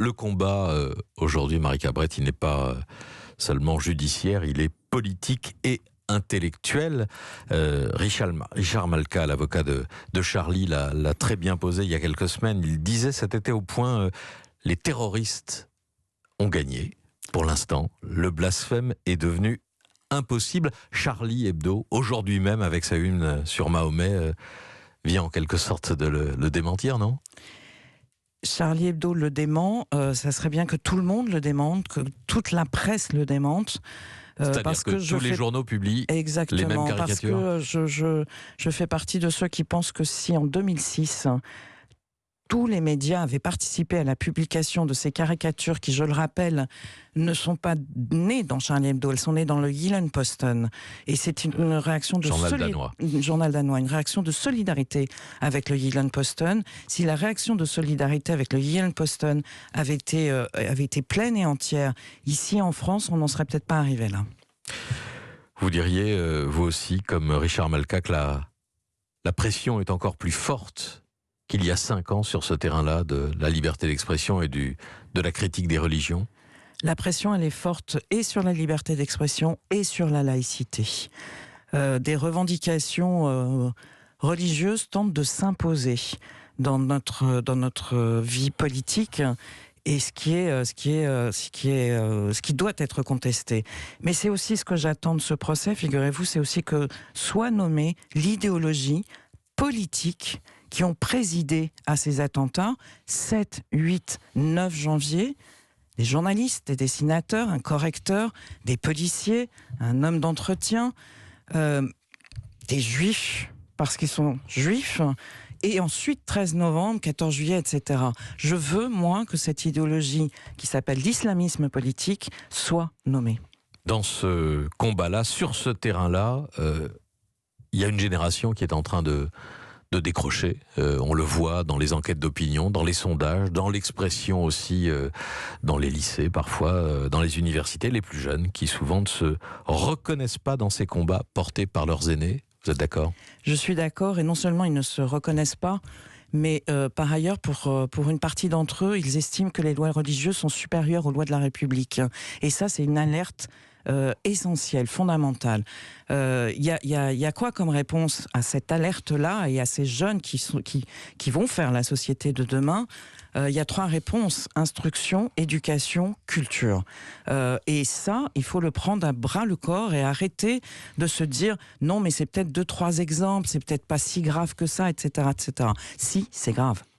le combat aujourd'hui, Marie Cabrette, il n'est pas seulement judiciaire, il est politique et intellectuel. Richard Malka, l'avocat de Charlie, l'a très bien posé il y a quelques semaines. Il disait cet été au point, les terroristes ont gagné. Pour l'instant, le blasphème est devenu impossible. Charlie Hebdo, aujourd'hui même, avec sa une sur Mahomet, vient en quelque sorte de le démentir, non ? Charlie Hebdo le dément, ça serait bien que tout le monde le démente, que toute la presse le démente. C'est-à-dire que tous les journaux publient les mêmes caricatures. Parce que je fais partie de ceux qui pensent que si en 2006, tous les médias avaient participé à la publication de ces caricatures qui, je le rappelle, ne sont pas nées dans Charlie Hebdo, elles sont nées dans le Jyllands-Posten. Et c'est une réaction de journal danois, une réaction de solidarité avec le Jyllands-Posten. Si la réaction de solidarité avec le Jyllands-Posten avait été pleine et entière, ici en France, on n'en serait peut-être pas arrivé là. Vous diriez, vous aussi, comme Richard Malka, que la pression est encore plus forte qu'il y a 5 ans sur ce terrain-là de la liberté d'expression et de la critique des religions ? La pression, elle est forte et sur la liberté d'expression et sur la laïcité. Des revendications religieuses tentent de s'imposer dans notre vie politique, et ce qui doit être contesté. Mais c'est aussi ce que j'attends de ce procès, figurez-vous, c'est aussi que soit nommée l'idéologie politique qui ont présidé à ces attentats, 7, 8, 9 janvier, des journalistes, des dessinateurs, un correcteur, des policiers, un homme d'entretien, des juifs, parce qu'ils sont juifs, et ensuite 13 novembre, 14 juillet, etc. Je veux, moi, que cette idéologie qui s'appelle l'islamisme politique soit nommée. Dans ce combat-là, sur ce terrain-là, il y a une génération qui est en train de décrocher. On le voit dans les enquêtes d'opinion, dans les sondages, dans l'expression aussi, dans les lycées parfois, dans les universités, les plus jeunes qui souvent ne se reconnaissent pas dans ces combats portés par leurs aînés. Vous êtes d'accord ? Je suis d'accord, et non seulement ils ne se reconnaissent pas, mais par ailleurs, pour une partie d'entre eux, ils estiment que les lois religieuses sont supérieures aux lois de la République. Et ça, c'est une alerte essentielle, fondamentale. Il y a quoi comme réponse à cette alerte-là et à ces jeunes qui vont faire la société de demain ? Il y a 3 réponses: instruction, éducation, culture. Et ça, il faut le prendre à bras le corps et arrêter de se dire non, mais c'est peut-être 2-3 exemples, c'est peut-être pas si grave que ça, etc., etc. Si, c'est grave.